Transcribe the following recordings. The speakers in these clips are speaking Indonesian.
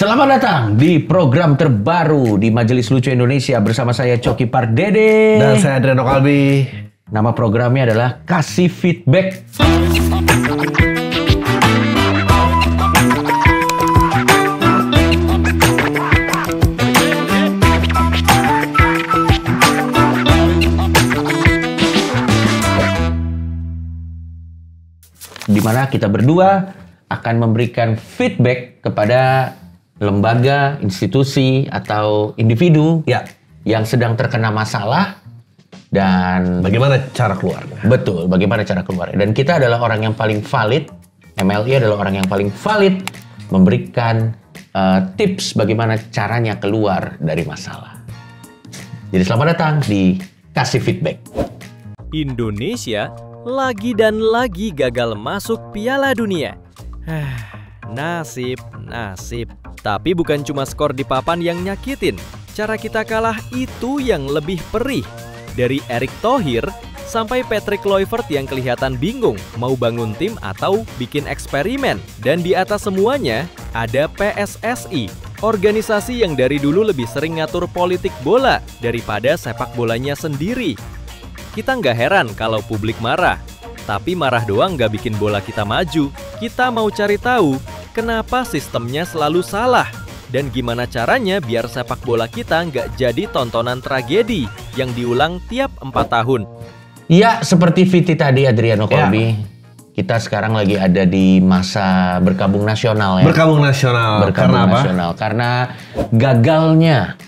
Selamat datang di program terbaru di Majelis Lucu Indonesia bersama saya Coki Pardede. Dan saya Adriano Kalbi. Nama programnya adalah Kasih Feedback. Di mana kita berdua akan memberikan feedback kepada lembaga, institusi, atau individu yang sedang terkena masalah dan bagaimana cara keluarnya. Betul, bagaimana cara keluarnya. Dan kita adalah orang yang paling valid, MLI adalah orang yang paling valid memberikan tips bagaimana caranya keluar dari masalah. Jadi selamat datang di Kasih Feedback. Indonesia lagi dan lagi gagal masuk Piala Dunia. Nasib. Tapi bukan cuma skor di papan yang nyakitin. Cara kita kalah itu yang lebih perih. Dari Erick Thohir sampai Patrick Kluivert yang kelihatan bingung mau bangun tim atau bikin eksperimen. Dan di atas semuanya ada PSSI, organisasi yang dari dulu lebih sering ngatur politik bola daripada sepak bolanya sendiri. Kita nggak heran kalau publik marah. Tapi marah doang nggak bikin bola kita maju. Kita mau cari tahu kenapa sistemnya selalu salah dan gimana caranya biar sepak bola kita nggak jadi tontonan tragedi yang diulang tiap 4 tahun. Ya, seperti Viti tadi, Adriano Kalbi. Kita sekarang lagi ada di masa berkabung nasional ya. Berkabung nasional. Karena apa? Nasional. Karena gagalnya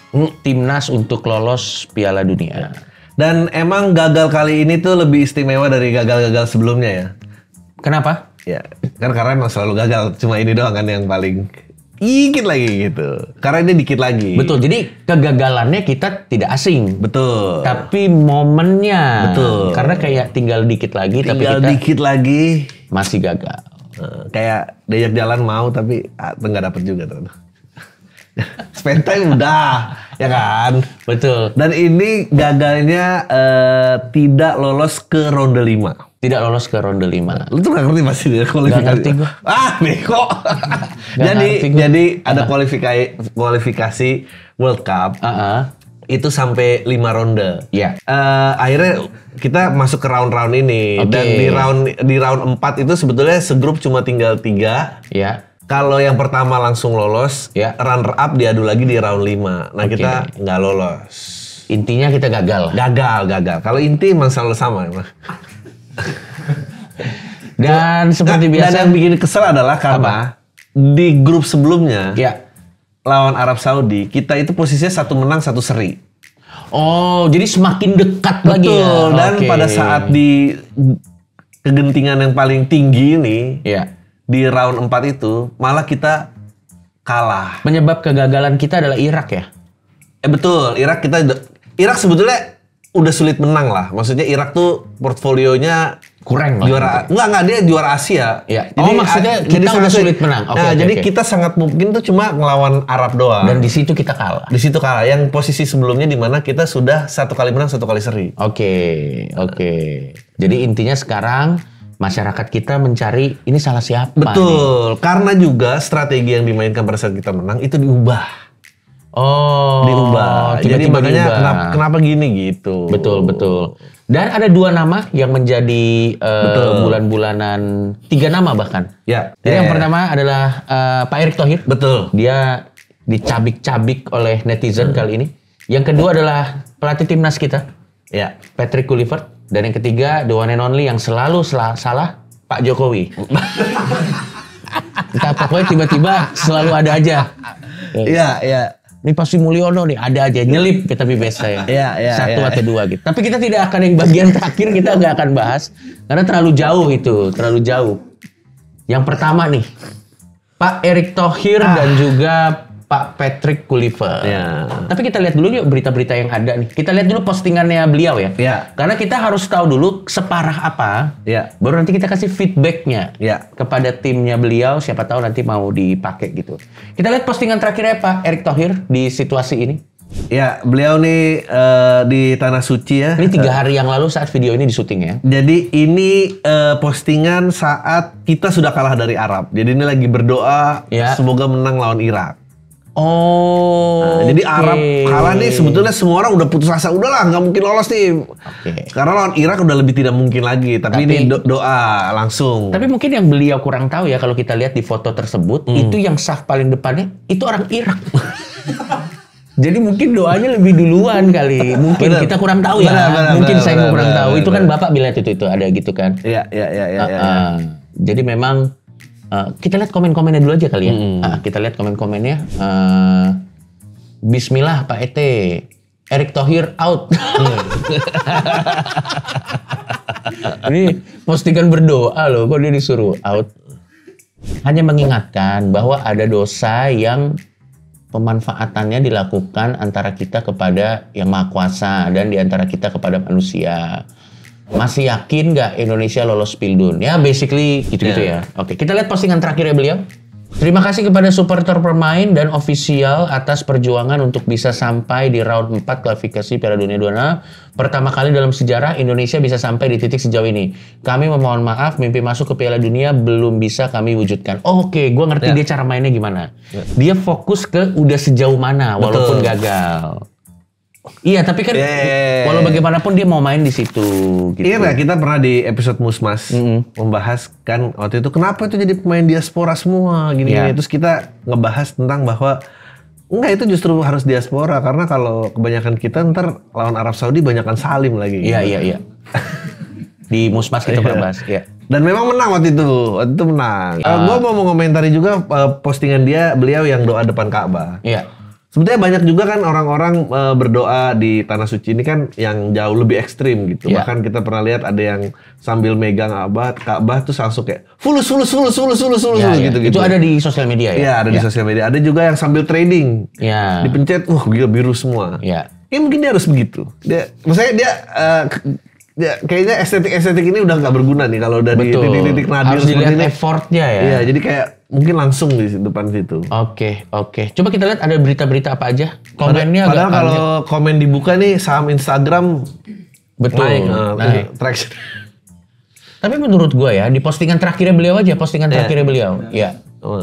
timnas untuk lolos Piala Dunia. Dan emang gagal kali ini tuh lebih istimewa dari gagal-gagal sebelumnya ya. Kenapa? Ya, kan karena emang selalu gagal. Cuma ini doang kan yang paling dikit lagi gitu. Karena ini dikit lagi. Betul, jadi kegagalannya kita tidak asing. Betul. Tapi momennya. Betul. Karena kayak tinggal dikit lagi, tapi Tinggal kita dikit lagi. masih gagal. Kayak diajak jalan mau tapi nggak dapet juga tuh. Spend time udah, ya kan? Betul. Dan ini gagalnya tidak lolos ke ronde 5. Tidak lolos ke ronde 5. Lu tuh gak ngerti pasti dia kualifikasi. Gak ngerti gua. Beko. jadi ada kualifikasi World Cup. Itu sampai 5 ronde. Iya. Akhirnya kita masuk ke round-round ini. Oke. Dan di round 4 itu sebetulnya segrup cuma tinggal 3. Ya. Kalau yang pertama langsung lolos, runner up diadu lagi di round 5. Nah, kita nggak lolos. Intinya kita gagal. Gagal. Kalau inti emang selalu sama emang. Dan seperti biasa. Dan yang bikin kesel adalah karena di grup sebelumnya, lawan Arab Saudi, kita itu posisinya 1 menang 1 seri. Oh, jadi semakin dekat lagi ya. Betul. Dan pada saat di kegentingan yang paling tinggi ini, di round 4 itu malah kita kalah. Penyebab kegagalan kita adalah Irak ya? Betul, Irak sebetulnya udah sulit menang lah. Maksudnya Irak tuh portfolionya kurang lah. Juara enggak dia juara Asia. Ya. Oh, maksudnya kita udah sulit menang. Jadi kita sangat mungkin tuh cuma ngelawan Arab doang. Dan di situ kita kalah. Di situ kalah. Yang posisi sebelumnya di mana kita sudah 1 kali menang 1 kali seri. Oke. Jadi intinya sekarang masyarakat kita mencari ini salah siapa. Betul. Karena juga strategi yang dimainkan pada saat kita menang itu diubah. Diubah. Jadi makanya kenapa gini gitu. Betul. Dan ada 2 nama yang menjadi bulan-bulanan, 3 nama bahkan. Ya. Jadi yang pertama adalah Pak Erick Thohir. Betul. Dia dicabik-cabik oleh netizen kali ini. Yang kedua adalah pelatih timnas kita. Ya, Patrick Kluivert. Dan yang ketiga, the one and only yang selalu salah, Pak Jokowi. Entah pokoknya tiba-tiba selalu ada aja. Iya. Ini pasti Mulyono nih, ada aja. Nyelip tapi biasa ya. Iya. 1 atau 2 gitu. Tapi kita tidak akan yang bagian terakhir, kita nggak akan bahas. Karena terlalu jauh itu, terlalu jauh. Yang pertama nih, Pak Erick Thohir dan juga Pak Patrick Kluivert. Ya. Tapi kita lihat dulu yuk berita-berita yang ada nih. Kita lihat dulu postingannya beliau ya. Karena kita harus tahu dulu separah apa. Baru nanti kita kasih feedbacknya kepada timnya beliau. Siapa tahu nanti mau dipakai gitu. Kita lihat postingan terakhirnya Pak Erick Thohir di situasi ini. Ya, beliau nih di Tanah Suci ya. Ini 3 hari yang lalu saat video ini di-syuting ya. Jadi ini postingan saat kita sudah kalah dari Arab. Jadi ini lagi berdoa semoga menang lawan Irak. Jadi Arab kalah nih, sebetulnya semua orang udah putus asa, udahlah nggak mungkin lolos nih. Karena lawan Irak udah lebih tidak mungkin lagi. Tapi ini doa langsung. Tapi mungkin yang beliau kurang tahu ya, kalau kita lihat di foto tersebut, itu yang saf paling depannya itu orang Irak. Jadi mungkin doanya lebih duluan kali. Mungkin kita kurang tahu ya. Mungkin saya kurang tahu. Itu kan Bapak bilang itu ada gitu kan. Iya. Jadi memang kita lihat komen-komennya dulu aja kali ya. Kita lihat komen-komennya. Bismillah Pak Ete. Erick Thohir out. Ini postingan berdoa loh. Kok dia disuruh out? Hanya mengingatkan bahwa ada dosa yang pemanfaatannya dilakukan antara kita kepada Yang Maha Kuasa dan di antara kita kepada manusia. Masih yakin nggak Indonesia lolos Pildun? Ya basically gitu-gitu ya. Oke, kita lihat postingan terakhirnya beliau. Terima kasih kepada supporter pemain dan ofisial atas perjuangan untuk bisa sampai di round 4 kualifikasi Piala Dunia 26. Pertama kali dalam sejarah Indonesia bisa sampai di titik sejauh ini. Kami memohon maaf, mimpi masuk ke Piala Dunia belum bisa kami wujudkan. Oke, gue ngerti dia cara mainnya gimana. Dia fokus ke udah sejauh mana walaupun gagal. Iya, tapi kan walau bagaimanapun dia mau main di situ. Gitu. Iya, nah, kita pernah di episode Musmas membahas kan waktu itu kenapa itu jadi pemain diaspora semua gini-gini. Terus kita ngebahas tentang bahwa enggak, itu justru harus diaspora karena kalau kebanyakan kita ntar lawan Arab Saudi banyakan Salim lagi. Iya. Di Musmas kita pernah bahas. Iya. Dan memang menang waktu itu menang. Gue mau mengomentari juga postingan beliau yang doa depan Ka'bah. Iya. Sebetulnya banyak juga kan orang-orang berdoa di Tanah Suci ini kan yang jauh lebih ekstrim gitu. Bahkan kita pernah lihat ada yang sambil megang Ka'bah tuh langsung kayak fulus gitu. Itu ada di sosial media ya? Iya, ada di sosial media. Ada juga yang sambil trading. Dipencet, gila biru semua. Ya mungkin dia harus begitu. Maksudnya dia kayaknya estetik ini udah nggak berguna nih kalau udah di titik-titik nadir harus dilihat effortnya ya. Iya, jadi kayak mungkin langsung di depan situ. Oke. Coba kita lihat ada berita-berita apa aja. Komennya padahal kalau komen dibuka nih saham Instagram naik. Traction. Tapi menurut gua ya, di postingan terakhirnya beliau aja, terakhirnya beliau. Iya.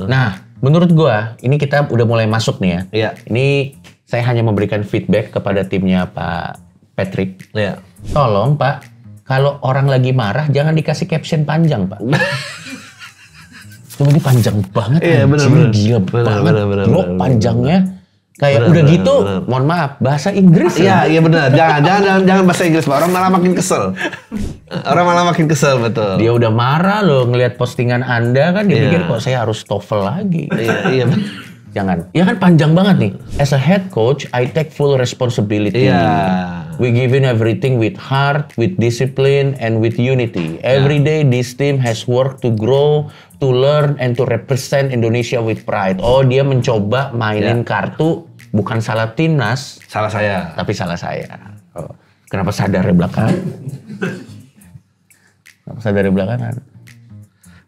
Nah, menurut gua ini kita udah mulai masuk nih ya. Iya. Ini saya hanya memberikan feedback kepada timnya Pak Patrick. Iya. Tolong Pak, kalau orang lagi marah jangan dikasih caption panjang Pak. Cuma ini panjang banget. Iya, benar. Gila banget. Bro, panjangnya kayak udah gitu. Mohon maaf, bahasa Inggris ya. Iya benar. Jangan bahasa Inggris Pak. Orang malah makin kesel. Betul. Dia udah marah loh ngelihat postingan Anda kan, dia pikir kok saya harus TOEFL lagi. Iya. Jangan. Ya kan panjang banget nih. As a head coach, I take full responsibility. We give in everything with heart, with discipline, and with unity. Every day this team has worked to grow, to learn, and to represent Indonesia with pride. Oh, dia mencoba mainin kartu, bukan salah timnas. Salah saya. Tapi salah saya. Oh. Kenapa sadarnya belakangan?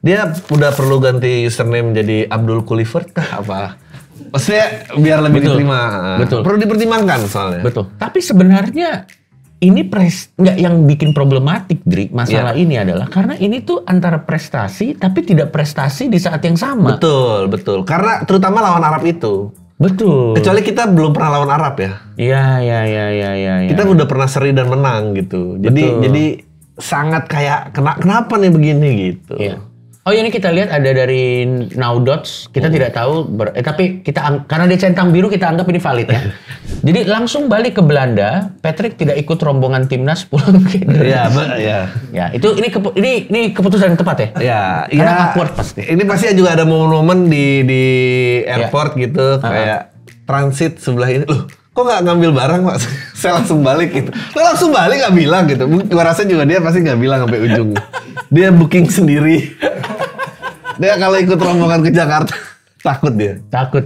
Dia udah perlu ganti username jadi Abdul Kulivert kah apa? Maksudnya biar lebih diterima. Betul. Perlu dipertimbangkan soalnya. Betul. Tapi sebenarnya ini nggak yang bikin problematik, Dri. Masalah ini adalah karena ini tuh antara prestasi tapi tidak prestasi di saat yang sama. Betul. Karena terutama lawan Arab itu. Betul. Kecuali kita belum pernah lawan Arab ya. Iya. Kita udah pernah seri dan menang gitu. Jadi sangat kayak kenapa nih begini gitu. Iya. Oh ini kita lihat ada dari Now Dots, kita tidak tahu, tapi kita karena dia centang biru kita anggap ini valid ya. Jadi langsung balik ke Belanda, Patrick tidak ikut rombongan timnas pulang ke Indonesia. Ya, ini keputusan yang tepat ya. Karena awkward pasti. Ini pasti juga ada momen-momen di airport gitu, kayak transit sebelah ini. Loh, kok nggak ngambil barang Pak? Saya langsung balik gitu. Lo langsung balik nggak bilang gitu. Gua rasa juga dia pasti nggak bilang sampai ujung. Dia booking sendiri. Dia kalau ikut rombongan ke Jakarta takut dia. Takut.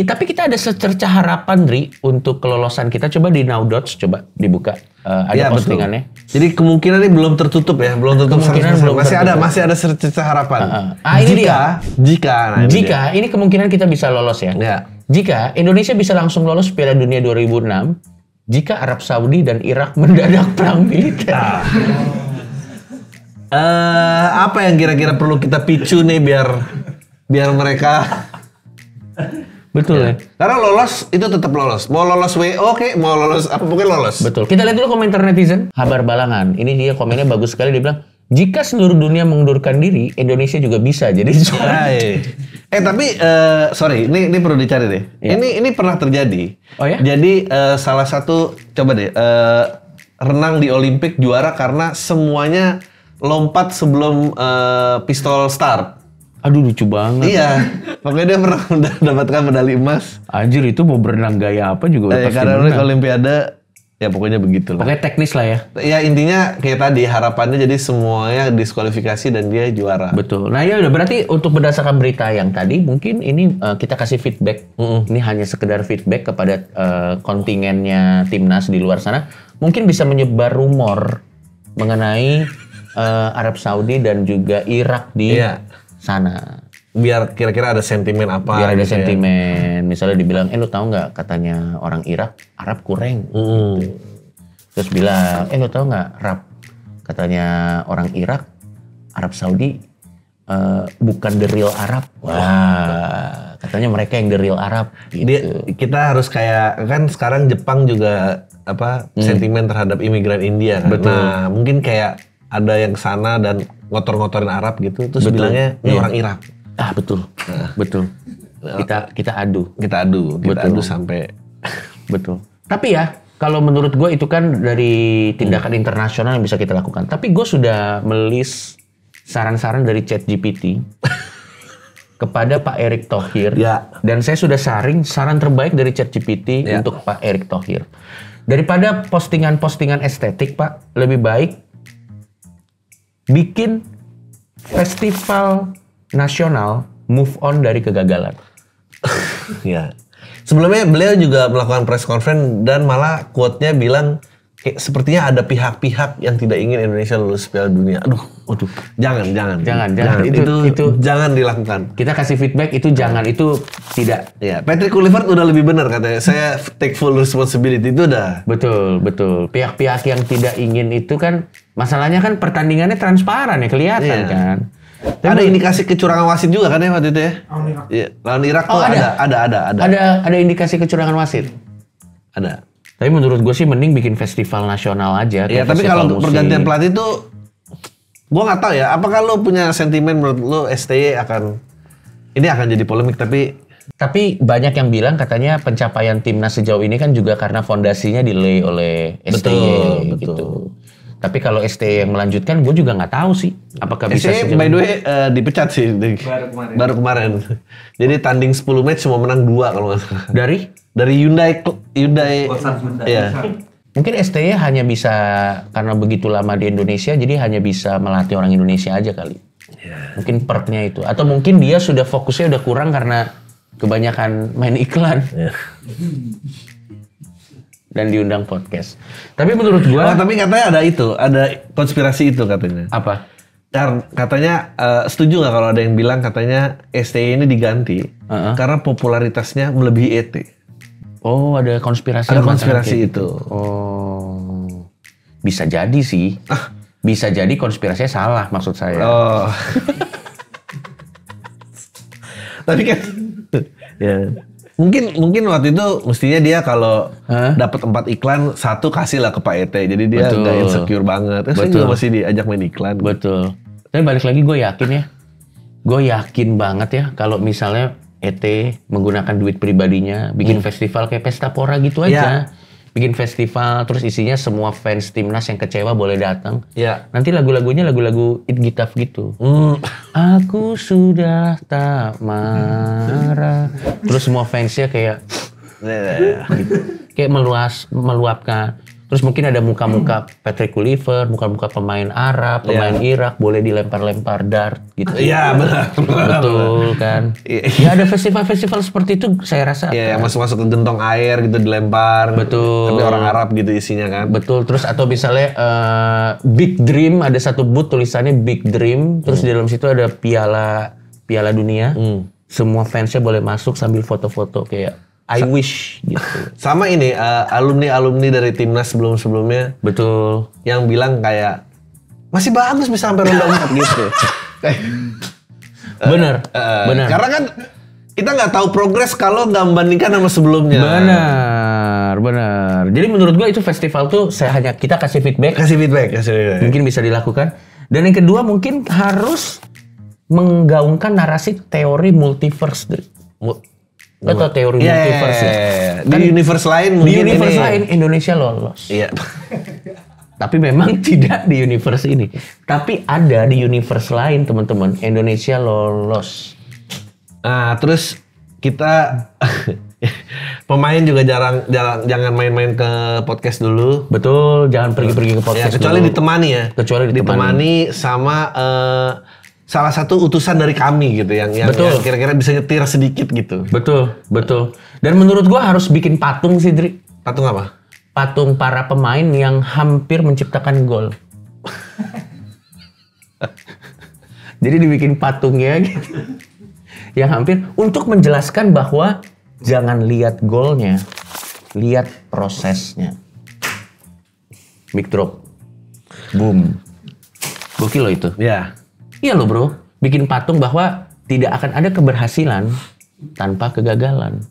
Tapi kita ada secerca harapan, Dri, untuk kelolosan kita. Coba di Now Dots, coba dibuka. Ada postingannya. Betul. Jadi kemungkinan ini belum tertutup ya, masih ada secerca harapan. Jika ini kemungkinan kita bisa lolos ya. Jika Indonesia bisa langsung lolos Piala Dunia 2006, jika Arab Saudi dan Irak mendadak perang militer. Apa yang kira-kira perlu kita picu nih biar mereka Betul ya. Karena lolos itu tetap lolos. Mau lolos WO mau lolos apa pokoknya lolos. Betul. Kita lihat dulu komentar netizen. Habar Balangan. Ini dia komennya bagus sekali. Dia bilang, jika seluruh dunia mengundurkan diri, Indonesia juga bisa jadi juara. Tapi sorry, ini perlu dicari deh. Ya. Ini pernah terjadi. Oh ya? Jadi salah satu coba deh renang di Olimpik juara karena semuanya lompat sebelum pistol start. Aduh lucu banget. Iya, pokoknya dia pernah mendapatkan medali emas. Anjir itu mau berenang gaya apa juga udah pasti karena menang. Olimpiade, ya pokoknya begitu lah. Pokoknya teknis lah ya. Ya intinya kayak tadi harapannya jadi semuanya diskualifikasi dan dia juara. Betul. Nah ya udah berarti untuk berdasarkan berita yang tadi mungkin ini kita kasih feedback. Ini hanya sekedar feedback kepada kontingennya timnas di luar sana. Mungkin bisa menyebar rumor mengenai Arab Saudi dan juga Irak di sana. Biar kira-kira ada sentimen apa. Biar ada gitu sentimen. Misalnya dibilang, lu tahu nggak katanya orang Irak, Arab kurang. Gitu. Terus bilang, lu tahu nggak Arab, katanya orang Irak, Arab Saudi bukan the real Arab. Wah, katanya mereka yang the real Arab. Gitu. Kita harus kayak, kan sekarang Jepang juga sentimen terhadap imigran India kan. Betul. Nah mungkin kayak ada yang sana dan ngotor-ngotorin Arab gitu, terus bilangnya ini orang Irak. Betul, betul. Kita adu. Kita adu sampai. Betul. Tapi ya, kalau menurut gue itu kan dari tindakan internasional yang bisa kita lakukan. Tapi gue sudah melis saran-saran dari ChatGPT kepada Pak Erick Thohir. Ya. Dan saya sudah saring saran terbaik dari ChatGPT untuk Pak Erick Thohir. Daripada postingan-postingan estetik, Pak, lebih baik bikin festival nasional move on dari kegagalan. Ya. Sebelumnya beliau juga melakukan press conference dan malah quote-nya bilang sepertinya ada pihak-pihak yang tidak ingin Indonesia lulus Piala Dunia. Waduh, jangan. Itu jangan dilakukan. Kita kasih feedback itu jangan, itu tidak. Ya, Patrick Kluivert udah lebih benar katanya. Saya take full responsibility itu udah. Betul. Pihak-pihak yang tidak ingin itu kan masalahnya kan pertandingannya transparan ya, kelihatan kan. Ada indikasi kecurangan wasit juga kan ya waktu itu ya? Lawan Irak tuh ada indikasi kecurangan wasit. Ada. Tapi menurut gue sih mending bikin festival nasional aja. Ya tapi kalau pergantian pelatih tuh, gue nggak tahu ya. Apakah lo punya sentimen menurut lo STY ini akan jadi polemik Tapi banyak yang bilang katanya pencapaian timnas sejauh ini kan juga karena fondasinya delay oleh STY gitu. Tapi kalau STY yang melanjutkan, gue juga nggak tahu sih. Apakah bisa STY by the way dipecat sih baru kemarin. Jadi tanding 10 match cuma menang 2 kalau nggak salah. Dari Hyundai. Ya. Mungkin STY hanya bisa karena begitu lama di Indonesia, jadi hanya bisa melatih orang Indonesia aja kali. Mungkin perknya itu. Atau mungkin dia sudah fokusnya udah kurang karena kebanyakan main iklan. Dan diundang podcast. Tapi menurut gua... tapi katanya ada konspirasi itu katanya. Apa? Katanya setuju nggak kalau ada yang bilang katanya STY ini diganti karena popularitasnya melebihi ET. Oh, ada konspirasi. Ada konspirasi itu. Oh, bisa jadi sih. Bisa jadi konspirasinya salah maksud saya. Oh. Tapi kan, ya. Mungkin waktu itu mestinya dia kalau dapat 4 iklan, 1 kasih lah ke Pak ET. Jadi dia nggak insecure banget. Saya juga masih diajak main iklan. Betul. Tapi balik lagi gue yakin banget ya kalau misalnya ET menggunakan duit pribadinya, bikin festival kayak Pesta Pora gitu aja. Bikin festival, terus isinya semua fans timnas yang kecewa boleh datang. Nanti lagu-lagunya lagu-lagu It Gitaf gitu. Aku sudah tak marah. Terus semua fansnya kayak gitu. Kayak meluapkan. Terus mungkin ada muka-muka Patrick Kluivert, muka-muka pemain Arab, pemain Irak, boleh dilempar-lempar dart gitu. Iya benar. Betul kan. Ya ada festival-festival seperti itu saya rasa. Iya, masuk ke gentong air gitu dilempar. Betul. Tapi orang Arab gitu isinya kan. Betul. Terus atau misalnya Big Dream, ada satu booth tulisannya Big Dream, terus di dalam situ ada Piala Dunia. Semua fansnya boleh masuk sambil foto-foto kayak I wish gitu. Sama ini alumni dari timnas sebelumnya. Betul. Yang bilang kayak masih bagus bisa sampai ronde 4 gitu. Bener. Karena kan kita nggak tahu progres kalau nggak membandingkan sama sebelumnya. Benar. Jadi menurut gue itu festival tuh kita kasih feedback. Mungkin bisa dilakukan. Dan yang kedua mungkin harus menggaungkan narasi teori multiverse. Atau teori multiverse ya. Di universe lain mungkin. Di universe lain Indonesia lolos. Iya. Tapi memang tidak di universe ini. Tapi ada di universe lain teman-teman. Indonesia lolos. Nah, terus kita pemain juga jangan main-main ke podcast dulu. Betul, jangan pergi-pergi ke podcast. Kecuali dulu. ditemani ya. Ditemani sama salah satu utusan dari kami gitu yang kira-kira bisa nyetir sedikit gitu. Betul. Dan menurut gua harus bikin patung sih, Dri. Patung apa? Patung para pemain yang hampir menciptakan gol. Jadi dibikin patungnya gitu. Yang hampir untuk menjelaskan bahwa jangan lihat golnya, lihat prosesnya. Mic drop. Boom. Gokil loh itu. Ya. Iya loh bro, bikin patung bahwa tidak akan ada keberhasilan tanpa kegagalan.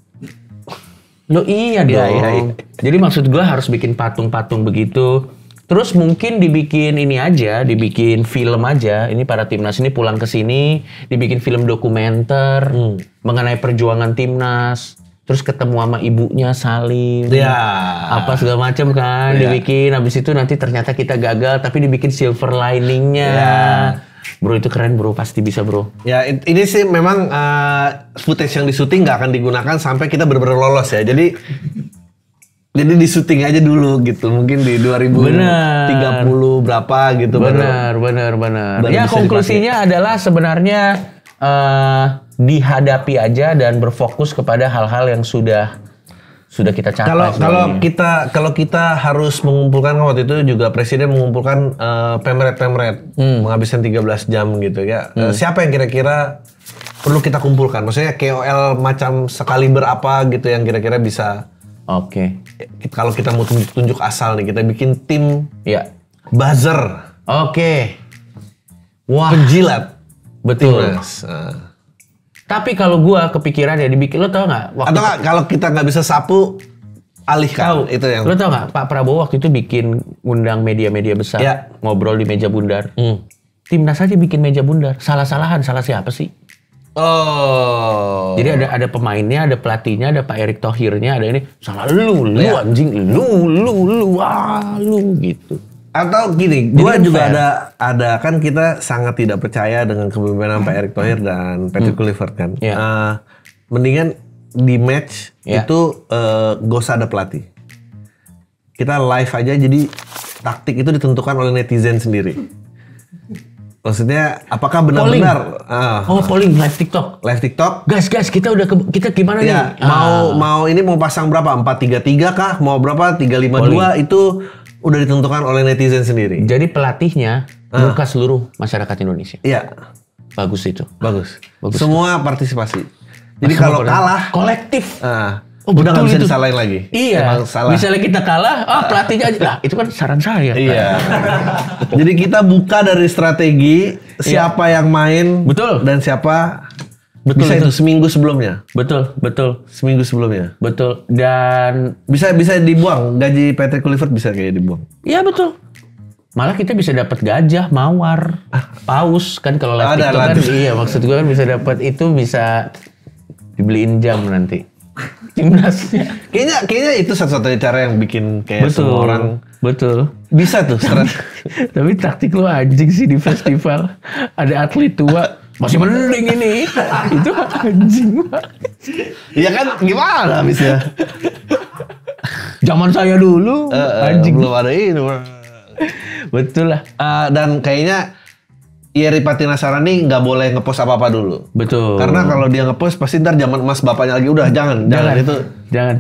Lo iya dong. Iya. Jadi maksud gue harus bikin patung-patung begitu. Terus mungkin dibikin dibikin film aja. Ini para timnas ini pulang ke sini, dibikin film dokumenter mengenai perjuangan timnas. Terus ketemu sama ibunya Salim, apa segala macam kan, dibikin. Habis itu nanti ternyata kita gagal, tapi dibikin silver liningnya. Bro itu keren bro, pasti bisa bro. Ya ini sih memang footage yang di syuting nggak akan digunakan sampai kita benar-benar lolos ya. Jadi di syuting aja dulu gitu, mungkin di 2030 berapa gitu. Benar. Ya konklusinya adalah sebenarnya dihadapi aja dan berfokus kepada hal-hal yang sudah kita capai. Kalau kita harus mengumpulkan, waktu itu juga presiden mengumpulkan pemret menghabiskan 13 jam gitu ya. Siapa yang kira-kira perlu kita kumpulkan? Maksudnya KOL macam sekaliber apa gitu yang kira-kira bisa. Oke. Kalau kita mau tunjuk asal nih, kita bikin tim buzzer. Oke. Wah. Penjilat. Betul. Tapi kalau gua kepikiran ya dibikin, lo tau nggak? Atau nggak kalau kita nggak bisa sapu, alihkan. Itu yang. Lo tau nggak? Pak Prabowo waktu itu bikin undang media-media besar, ngobrol di meja bundar. Timnas aja bikin meja bundar. Salah siapa sih? Oh. Jadi ada pemainnya, ada pelatihnya, ada Pak Erick Thohirnya, ada ini. Salah lu anjing, lu gitu. Atau gini, gua juga ada kan kita sangat tidak percaya dengan kepemimpinan Pak Erick Thohir dan Patrick Kluivert kan. Mendingan di match itu gak usah ada pelatih. Kita live aja, jadi taktik itu ditentukan oleh netizen sendiri. Maksudnya apakah benar-benar polling live TikTok. Guys, kita gimana nih? Mau pasang berapa? 4-3-3 kah? Mau berapa? 3-5-2 itu udah ditentukan oleh netizen sendiri. Jadi pelatihnya buka seluruh masyarakat Indonesia. Iya. Bagus itu. Bagus. Semua partisipasi. Jadi kalau kalah kolektif. Udah nggak bisa disalahin lagi. Iya. Misalnya kita kalah, pelatihnya aja. Lah, itu kan saran saya. Iya. Jadi kita buka dari strategi siapa yang main, dan siapa bisa itu seminggu sebelumnya. Betul. Seminggu sebelumnya. Betul. Dan bisa dibuang, gaji Patrick Kluivert bisa kayak dibuang. Iya betul. Malah kita bisa dapat gajah, mawar, paus kan kalau live TikTok kan. Iya, maksud gue kan bisa dapat itu, bisa dibeliin jam nanti. Timnasnya. Kayaknya itu satu-satunya cara yang bikin kayak semua orang. Betul. Bisa tuh. Tapi taktik lu anjing sih di festival. Ada atlet tua. Masih mending ini. Itu anjing. Iya kan gimana habisnya? Zaman saya dulu. Anjing. Belum ada ini. Betul lah. Dan kayaknya Yeri Patinasarani nggak boleh ngepost apa-apa dulu. Betul. Karena kalau dia ngepost pasti ntar zaman emas bapaknya lagi. Udah jangan itu.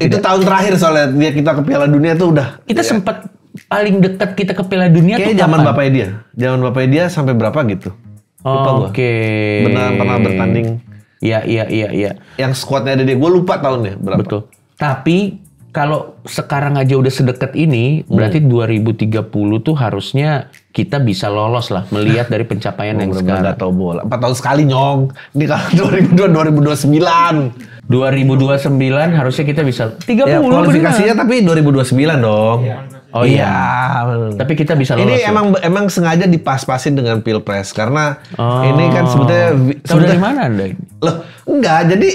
Itu tahun terakhir soalnya kita ke Piala Dunia tuh udah. Kita sempat paling dekat kita ke Piala Dunia kayak tuh zaman bapaknya dia. Zaman bapaknya dia sampai berapa gitu. Lupa Oke. Benar pernah bertanding. Iya. Yang squadnya ada dia. Gue lupa tahunnya berapa. Betul. Tapi kalau sekarang aja udah sedekat ini, berarti 2030 tuh harusnya kita bisa lolos lah melihat dari pencapaian yang sekarang. Nggak tahu bola. 4 tahun sekali nyong. Ini kalau 2029. 2029 harusnya kita bisa 30 ya, kualifikasinya bener. Tapi 2029 dong. Oh iya. Tapi kita bisa lolos. Ini emang sengaja dipas-pasin dengan Pilpres karena ini kan sebetulnya dari mana Anda? Loh, enggak. Jadi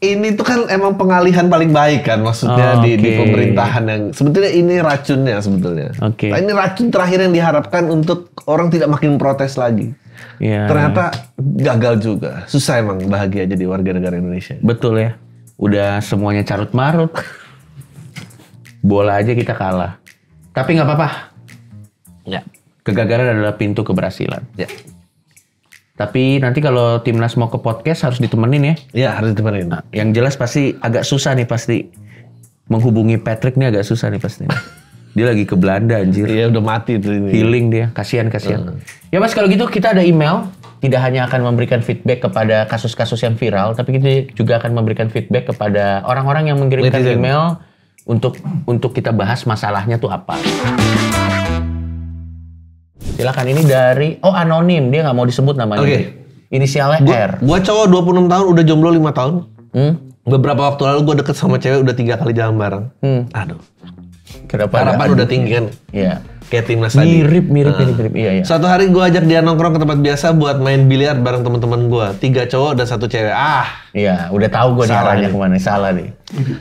ini tuh kan emang pengalihan paling baik kan maksudnya di pemerintahan yang sebetulnya ini racunnya sebetulnya. Nah, ini racun terakhir yang diharapkan untuk orang tidak makin protes lagi. Ya. Ternyata gagal juga. Susah emang bahagia jadi warga negara Indonesia. Betul ya. Udah semuanya carut marut. Bola aja kita kalah. Tapi nggak apa-apa. Ya. Kegagalan adalah pintu keberhasilan. Ya. Tapi nanti kalau timnas mau ke podcast harus ditemenin ya. Iya harus ditemenin. Nah, yang jelas pasti agak susah nih pasti. Menghubungi Patrick nih agak susah nih pasti. Dia lagi ke Belanda anjir. Iya udah mati tuh ini. Healing dia, kasihan. Ya Mas kalau gitu kita ada email. Tidak hanya akan memberikan feedback kepada kasus-kasus yang viral. Tapi kita juga akan memberikan feedback kepada orang-orang yang mengirimkan email. Untuk kita bahas masalahnya tuh apa. Silakan ini dari anonim, dia nggak mau disebut namanya. Inisialnya R. Gua cowok 26 tahun udah jomblo 5 tahun. Beberapa waktu lalu gue deket sama cewek udah 3 kali jalan bareng. Aduh. Kenapa? Harapan udah tinggi kan? Iya. Kayak timnas tadi. Mirip. Iya. Suatu hari gue ajak dia nongkrong ke tempat biasa buat main biliar bareng teman-teman gue. 3 cowok dan 1 cewek. Iya, udah tahu gue nih arahnya kemana. Salah nih.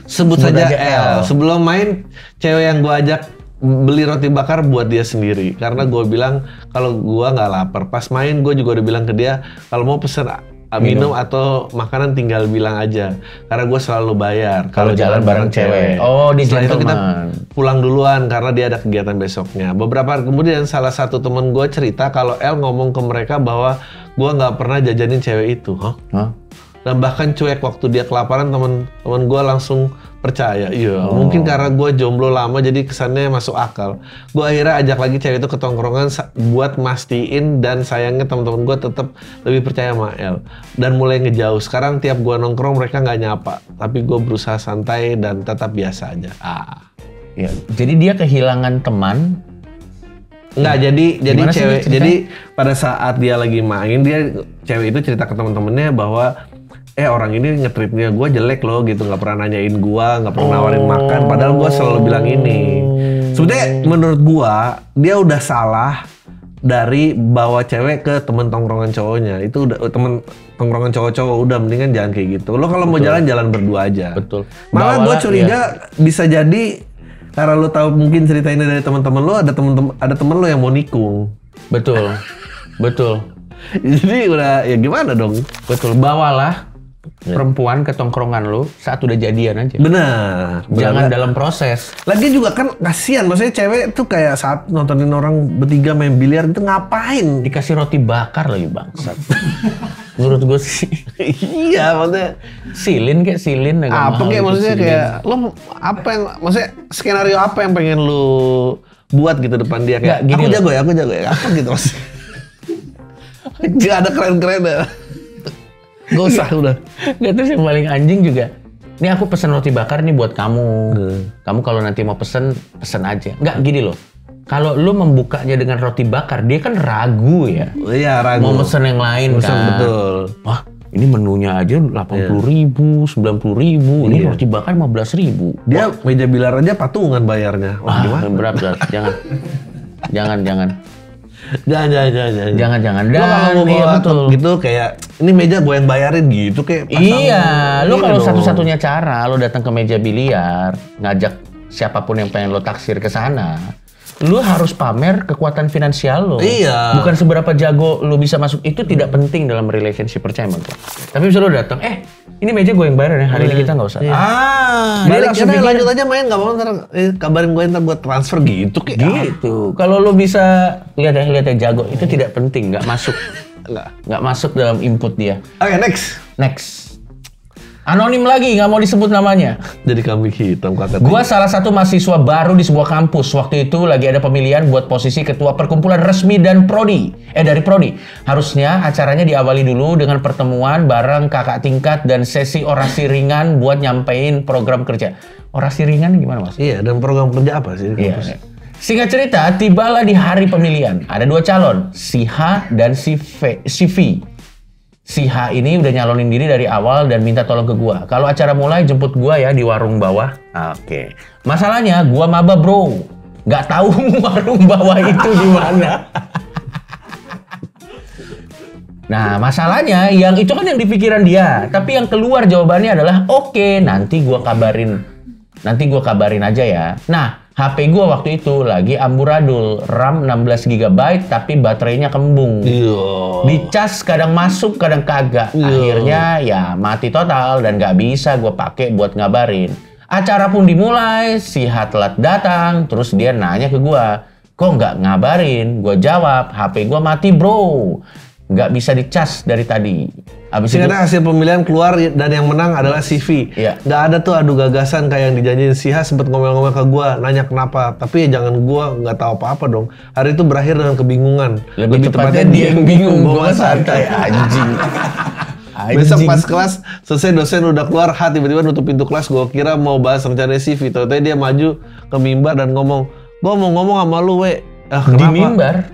Sebut saja L. Sebelum main, cewek yang gue ajak beli roti bakar buat dia sendiri karena gue bilang kalau gue nggak lapar. Pas main gue juga udah bilang ke dia kalau mau pesen minum atau makanan tinggal bilang aja karena gue selalu bayar kalau jalan bareng cewek. Setelah itu kita pulang duluan karena dia ada kegiatan besoknya. Beberapa hari kemudian salah satu temen gue cerita kalau L ngomong ke mereka bahwa gue nggak pernah jajanin cewek itu. Dan bahkan cuek waktu dia kelaparan temen gue langsung percaya. Iya, mungkin karena gue jomblo lama jadi kesannya masuk akal. Gue akhirnya ajak lagi cewek itu ke tongkrongan buat mastiin dan sayangnya teman-teman gue tetap lebih percaya sama El. Dan mulai ngejauh. Sekarang tiap gue nongkrong mereka nggak nyapa. Tapi gue berusaha santai dan tetap biasa aja. Ya, jadi dia kehilangan teman. Enggak, jadi cewek. Jadi pada saat dia lagi main, cewek itu cerita ke teman-temannya bahwa orang ini nge-treatnya gue jelek loh gitu, nggak pernah nanyain gue, nggak pernah nawarin makan, padahal gue selalu bilang ini. Sebenarnya menurut gue dia udah salah dari bawa cewek ke temen tongkrongan cowoknya. Itu udah temen tongkrongan cowok-cowok udah mendingan jangan kayak gitu. Lo kalau mau jalan berdua aja. Betul. Malah gue curiga bisa jadi karena lo tahu mungkin cerita ini dari teman-teman lo, ada temen lo yang mau nikung. Betul. Jadi udah ya gimana dong? Betul. Bawalah perempuan ke tongkrongan lu saat udah jadian aja. Benar. Jangan dalam proses. Lagi juga kan kasihan, maksudnya cewek tuh kayak saat nontonin orang bertiga main biliar itu ngapain? Dikasih roti bakar lagi bangsat. Menurut gue sih. Iya, maksudnya silin. Apa kayak maksudnya kayak lo apa yang maksudnya skenario apa yang pengen lu buat gitu depan dia kayak aku jago ya apa gitu maksudnya. Gak ada keren-keren ya. Gak usah udah. Gak, terus yang paling anjing juga. Ini aku pesen roti bakar nih buat kamu. Kamu kalau nanti mau pesen aja. Nggak gini loh. Kalau lu membukanya dengan roti bakar, dia kan ragu ya. Iya ragu. Mau pesen yang lain kan. Betul. Wah ini menunya aja 80.000, 90.000. Ini roti bakar 15.000. Dia meja bilar aja patungan bayarnya. Wah gimana? Berat. Jangan. Jangan. Lo kalau mau bawa gitu kayak ini meja gue yang bayarin gitu kayak pasang. Iya, lo kalau satu-satunya cara lo datang ke meja biliar, ngajak siapapun yang pengen lo taksir ke sana, lo harus pamer kekuatan finansial lo. Iya. Bukan seberapa jago lo bisa masuk, itu tidak penting dalam relationship, percaya sama gue. Tapi bisa lo datang, ini meja gue yang bayar ya, hari ini kita nggak usah. Balik kita lanjut aja main, nggak mau ntar kabarin gue ntar buat transfer gitu kayak. Gitu. Kalau lo bisa lihat ya jago, itu tidak penting, nggak masuk dalam input dia. Oke, next. Anonim lagi, nggak mau disebut namanya. Jadi kambing hitam kakak. Gua salah satu mahasiswa baru di sebuah kampus. Waktu itu lagi ada pemilihan buat posisi ketua perkumpulan resmi dan prodi. Dari prodi. Harusnya acaranya diawali dulu dengan pertemuan bareng kakak tingkat dan sesi orasi ringan buat nyampein program kerja. Orasi ringan gimana Mas? Iya, dan program kerja apa sih di kampus? Iya. Singkat cerita, tibalah di hari pemilihan. Ada 2 calon, si H dan si V. Si H ini udah nyalonin diri dari awal dan minta tolong ke gua. Kalau acara mulai jemput gua ya di warung bawah. Oke. Masalahnya gua maba bro. Nggak tahu warung bawah itu di mana. Nah masalahnya yang itu kan yang di pikiran dia. Tapi yang keluar jawabannya adalah oke, nanti gua kabarin. Nanti gua kabarin aja ya. Nah HP gue waktu itu lagi amburadul, RAM 16 GB tapi baterainya kembung. Dicas kadang masuk, kadang kagak. Akhirnya ya mati total dan gak bisa gue pakai buat ngabarin. Acara pun dimulai, si H telat datang, terus dia nanya ke gue, kok nggak ngabarin? Gue jawab, HP gue mati bro. Nggak bisa dicas dari tadi. Abis itu hasil pemilihan keluar dan yang menang adalah CV. Iya. Nggak ada tuh adu gagasan kayak yang dijanjiin si H, sempet ngomel-ngomel ke gua, nanya kenapa. Tapi ya jangan gua nggak tahu apa-apa dong. Hari itu berakhir dengan kebingungan. Lebih tepatnya dia yang bingung, gua santai anjing. Besok pas kelas selesai dosen udah keluar, H tiba-tiba nutup pintu kelas. Gua kira mau bahas rencana CV, ternyata dia maju ke mimbar dan ngomong, gua mau ngomong sama lu we. Di mimbar?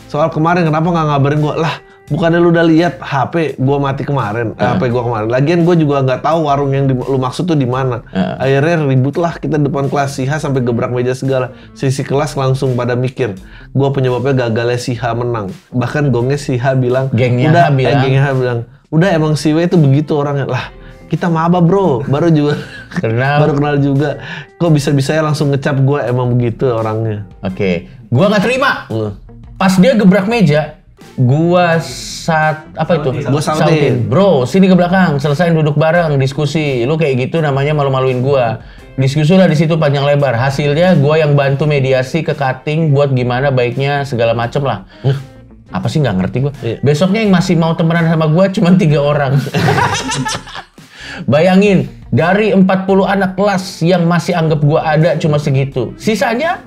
Soal kemarin kenapa nggak ngabarin gua? Lah bukannya lu udah lihat HP gua mati kemarin, HP gua kemarin. Lagian gua juga nggak tahu warung yang lu maksud tuh di mana. Akhirnya ribut lah kita depan kelas, si H sampai gebrak meja segala. Sisi kelas langsung pada mikir, gua penyebabnya gagalnya si H menang. Bahkan gongnya si H bilang, gengnya H bilang, udah emang si W itu begitu orangnya. Lah kita maba bro, baru kenal juga. Kok bisa-bisanya langsung ngecap gua emang begitu orangnya. Oke, gua nggak terima. Pas dia gebrak meja, gua Gua sautin. Bro, sini ke belakang, selesain duduk bareng, diskusi. Lu kayak gitu namanya malu-maluin gua. Diskusi lah di situ panjang lebar. Hasilnya gua yang bantu mediasi ke cutting buat gimana baiknya segala macem lah. Apa sih nggak ngerti gua. Besoknya yang masih mau temenan sama gua cuma 3 orang. Bayangin, dari 40 anak kelas yang masih anggap gua ada cuma segitu. Sisanya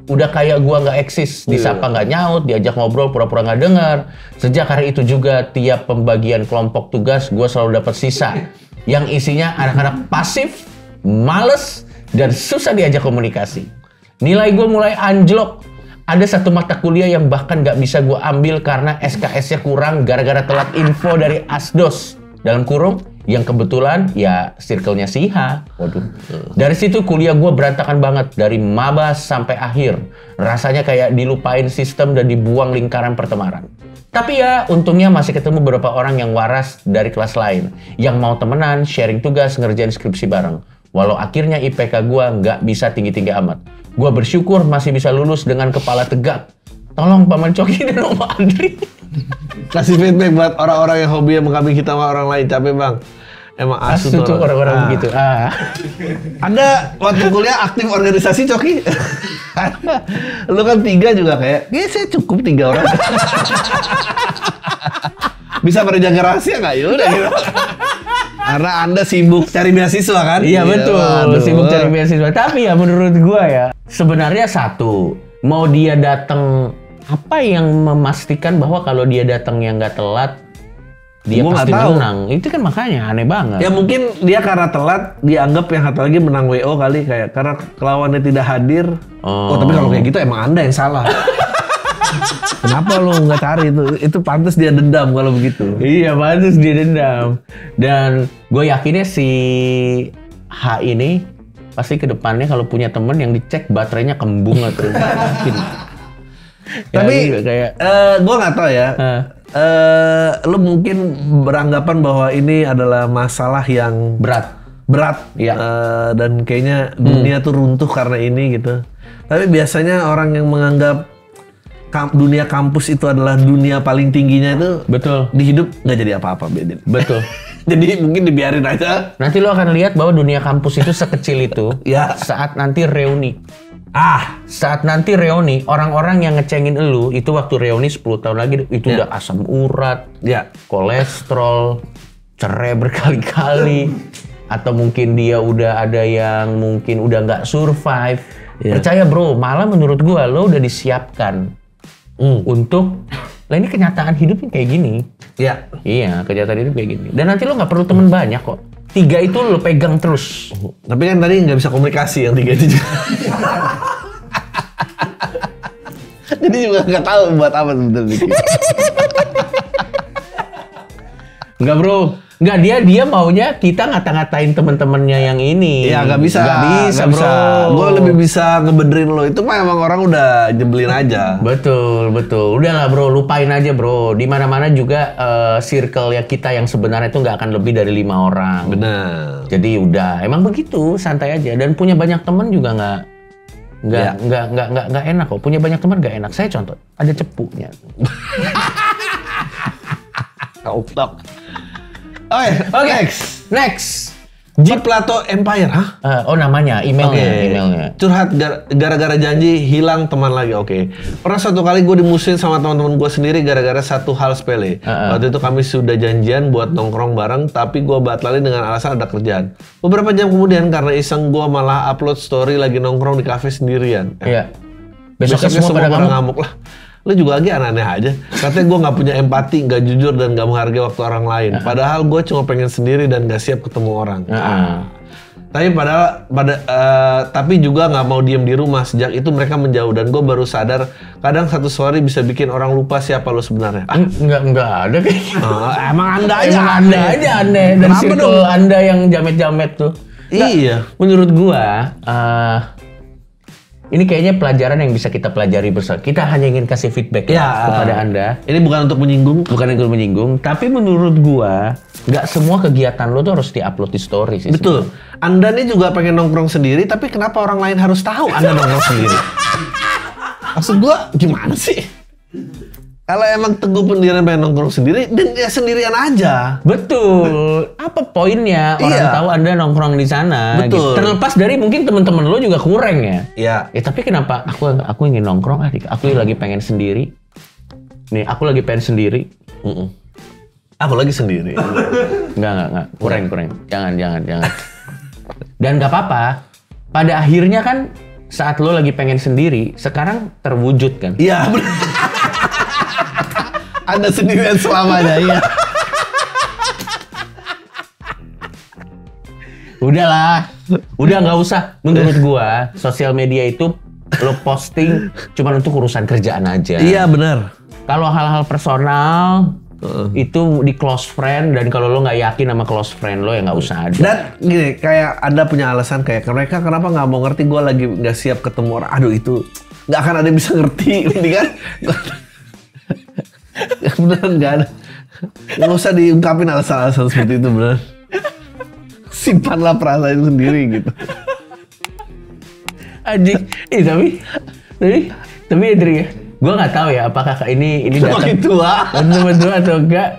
udah kayak gua nggak eksis, disapa nggak nyaut, diajak ngobrol pura-pura nggak dengar. Sejak hari itu juga tiap pembagian kelompok tugas gua selalu dapat sisa yang isinya anak-anak pasif, males, dan susah diajak komunikasi. Nilai gua mulai anjlok. Ada 1 mata kuliah yang bahkan nggak bisa gua ambil karena SKS-nya kurang gara-gara telat info dari Asdos. Dalam kurung, yang kebetulan ya circle-nya si H. Waduh. Dari situ kuliah gue berantakan banget. Dari maba sampai akhir. Rasanya kayak dilupain sistem dan dibuang lingkaran pertemanan. Tapi ya untungnya masih ketemu beberapa orang yang waras dari kelas lain. Yang mau temenan, sharing tugas, ngerjain skripsi bareng. Walau akhirnya IPK gue nggak bisa tinggi-tinggi amat. Gue bersyukur masih bisa lulus dengan kepala tegak. Tolong Paman Coki dan Om Andri. Kasih feedback buat orang-orang yang hobi mengkambing hitam sama orang lain. Capek bang. Emang asu tuh orang-orang begitu. Ada waktu kuliah aktif organisasi Coki? Lu kan 3 juga kayak, ya saya cukup 3 orang. Bisa berjaga rahasia nggak? Yaudah gitu. Karena Anda sibuk cari beasiswa kan? Iya betul, sibuk cari beasiswa. Tapi ya menurut gua ya, sebenarnya satu, mau dia datang, apa yang memastikan bahwa kalau dia datang yang nggak telat, dia gua pasti menang. Itu kan makanya aneh banget. Ya mungkin dia karena telat dianggap yang satu lagi menang WO kali, kayak karena lawannya tidak hadir. Oh tapi kalau kayak gitu emang Anda yang salah. Kenapa lu nggak cari itu? Itu pantas dia dendam kalau begitu. Iya pantas dia dendam. Dan gue yakinnya si H ini pasti kedepannya kalau punya temen yang dicek baterainya kembung atau mungkin. Tapi kayak gue nggak tahu ya. Lu mungkin beranggapan bahwa ini adalah masalah yang berat ya. Dan kayaknya dunia tuh runtuh karena ini gitu. Tapi biasanya orang yang menganggap dunia kampus itu adalah dunia paling tingginya itu, betul, di hidup nggak jadi apa-apa, Bedin. Betul. Jadi mungkin dibiarin aja. Nanti lo akan lihat bahwa dunia kampus itu sekecil itu ya. Saat nanti reuni. Saat nanti reuni, orang-orang yang ngecengin elu itu waktu reuni 10 tahun lagi itu udah asam urat, kolesterol, cerai berkali-kali. atau mungkin dia udah ada yang mungkin udah nggak survive. Percaya bro, malah menurut gua lo udah disiapkan untuk, lah ini kenyataan hidupnya kayak gini. Iya, kenyataan hidup kayak gini. Dan nanti lo nggak perlu temen banyak kok. 3 itu lo pegang terus. Tapi kan tadi nggak bisa komunikasi yang 3 itu juga. Jadi juga nggak tahu buat apa sebenarnya. Enggak bro, enggak, dia maunya kita ngata-ngatain temen-temennya yang ini. Iya nggak bisa bro. Gue lebih bisa ngebenerin lo, itu mah emang orang udah jebelin aja. Betul. Udahlah bro, lupain aja bro. Di mana-mana juga circle ya kita yang sebenarnya itu nggak akan lebih dari 5 orang. Benar. Jadi udah, emang begitu, santai aja. Dan punya banyak temen juga nggak enak kok. Punya banyak teman nggak enak. Saya contoh, ada cepunya. Tok. Oke. Next. G Plato Empire, namanya, emailnya. Curhat gara-gara janji hilang teman lagi. Pernah suatu kali gue dimusuhin sama teman-teman gue sendiri gara-gara satu hal sepele. Waktu itu kami sudah janjian buat nongkrong bareng, tapi gue batalin dengan alasan ada kerjaan. Beberapa jam kemudian karena iseng gue malah upload story lagi nongkrong di kafe sendirian. Besoknya semua pada ngamuk lah. Lu juga lagi aneh-aneh aja. Katanya gue nggak punya empati, nggak jujur, dan nggak menghargai waktu orang lain. Padahal gue cuma pengen sendiri dan nggak siap ketemu orang. Tapi juga nggak mau diem di rumah. Sejak itu mereka menjauh dan gue baru sadar kadang satu story bisa bikin orang lupa siapa lo sebenarnya. Enggak ada kayaknya. Emang anda aja aneh. Dan circle anda yang jamet-jamet tuh. Iya. Menurut gua ini kayaknya pelajaran yang bisa kita pelajari bersama. Kita hanya ingin kasih feedback kepada Anda. Ini bukan untuk menyinggung. Tapi menurut gua, nggak semua kegiatan lo tuh harus diupload di story sih. Betul. Anda nih juga pengen nongkrong sendiri, tapi kenapa orang lain harus tahu Anda nongkrong sendiri? Maksud gua gimana sih? Kalau emang teguh pendirian pengen nongkrong sendiri, dan ya sendirian aja. Betul. Apa poinnya orang tahu Anda nongkrong di sana? Betul. Gitu. Terlepas dari mungkin teman-teman lo juga kurang ya. Iya. Ya tapi kenapa aku ingin nongkrong? Aku lagi pengen sendiri. Nih, aku lagi pengen sendiri. Aku lagi sendiri. Enggak. Kurang. Jangan. Dan nggak apa-apa. Pada akhirnya kan saat lo lagi pengen sendiri, sekarang terwujud kan? Iya, benar. Anda sendirian selamanya, iya. Udahlah, udah nggak usah. Menurut gua, sosial media itu lo posting cuma untuk urusan kerjaan aja. Iya, benar. Kalau hal-hal personal itu di close friend, dan kalau lo nggak yakin sama close friend lo ya nggak usah ada. Dan gini, kayak Anda punya alasan kayak mereka kenapa nggak mau ngerti gue lagi nggak siap ketemu orang. Aduh, itu nggak akan ada yang bisa ngerti, ini kan? Beneran nggak ada. Nggak usah diungkapin alasan-alasan seperti itu, bener. Simpanlah perasaan itu sendiri gitu. Anjing, tapi Adri ya, gue nggak tahu ya apakah ini Semakin tua atau enggak.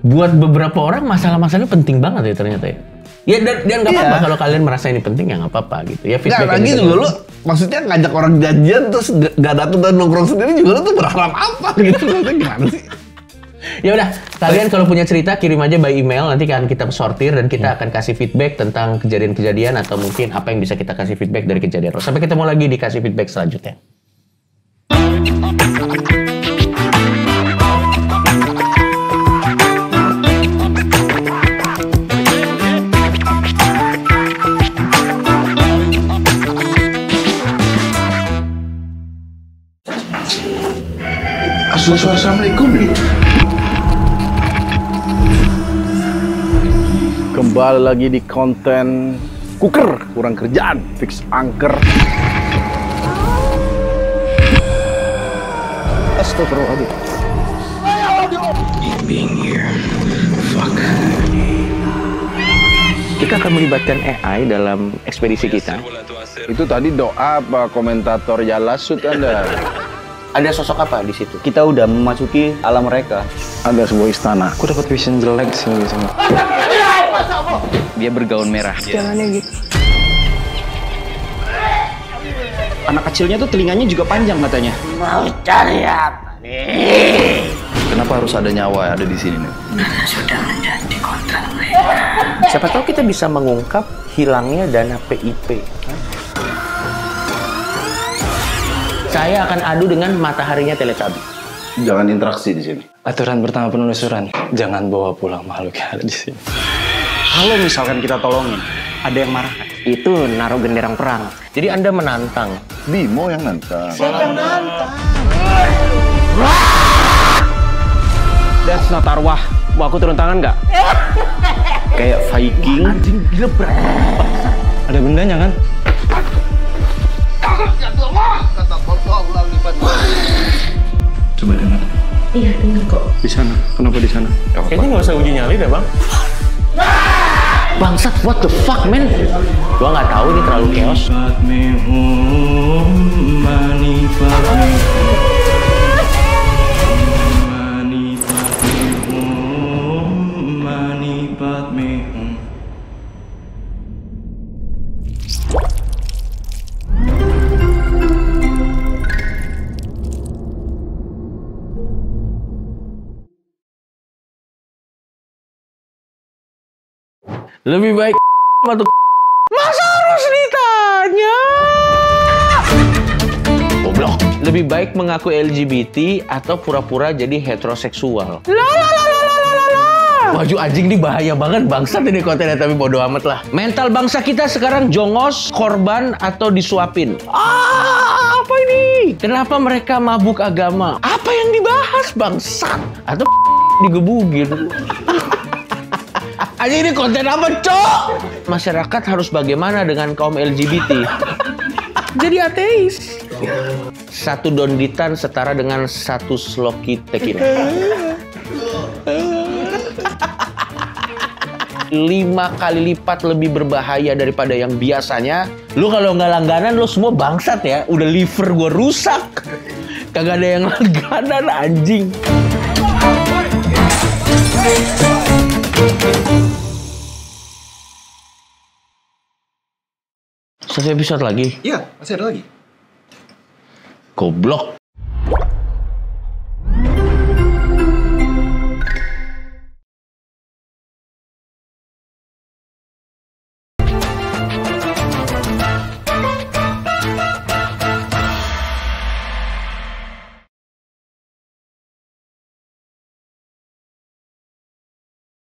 Buat beberapa orang masalah-masalahnya penting banget ya ternyata ya. Ya dan nggak apa-apa kalau kalian merasa ini penting ya nggak apa-apa gitu. Ya feedback lagi juga lu, maksudnya ngajak orang janjian terus nggak datang dan nongkrong sendiri juga lu tuh berharap apa gitu? Gimana sih? Ya udah, kalian kalau punya cerita kirim aja by email, nanti kan kita sortir dan kita akan kasih feedback tentang kejadian-kejadian atau mungkin apa yang bisa kita kasih feedback dari kejadian. Sampai ketemu lagi dikasih feedback selanjutnya. Assalamualaikum nih. Kembali lagi di konten Kuker, kurang kerjaan, fix angker. Astagfirullahaladzim. Kita akan melibatkan AI dalam ekspedisi kita. Itu tadi doa apa komentator Yalasut Anda? Ada sosok apa di situ? Kita udah memasuki alam mereka. Ada sebuah istana. Aku dapat vision jelek sini sama. Dia bergaun merah. Jalannya gitu. Anak kecilnya tuh telinganya juga panjang katanya. Mau cari apa nih? Kenapa harus ada nyawa ada di sini nih? Karena sudah menjadi kontrak mereka. Siapa tahu kita bisa mengungkap hilangnya dana PIP. Saya akan adu dengan mataharinya Teletubby. Jangan interaksi di sini. Aturan pertama penelusuran, jangan bawa pulang makhluk yang ada di sini. Kalau misalkan kita tolongin, ada yang marah kan? Itu naruh genderang perang. Jadi Anda menantang. Bimo yang nantang. Siapa yang nantang? That's not arwah. Mau aku turun tangan nggak? Kayak Viking. Anjing gila berat. Ada bendanya kan? Coba dengar. Iya, dengar kok. Di sana. Kenapa di sana? Kayaknya nggak usah uji nyali deh, Bang. Bangsat, what the fuck, man? Gua nggak tahu ini terlalu chaos. Lebih baik atau masa harus ditanya? Goblok. Lebih baik mengaku LGBT atau pura-pura jadi heteroseksual. Baju anjing ini bahaya banget, bangsat ini kontennya, tapi bodo amat lah. Mental bangsa kita sekarang jongos, korban, atau disuapin. Apa ini? Kenapa mereka mabuk agama? Apa yang dibahas, bangsat? Atau digebugin? Anjing ini konten apa, Cok? Masyarakat harus bagaimana dengan kaum LGBT? Jadi ateis. Satu donditan setara dengan satu sloki tequila. 5 kali lipat lebih berbahaya daripada yang biasanya. Lu kalau nggak langganan, lu semua bangsat ya. Udah liver gua rusak. Kagak ada yang langganan, anjing. Satu episode lagi? Iya, masih ada lagi. Goblok.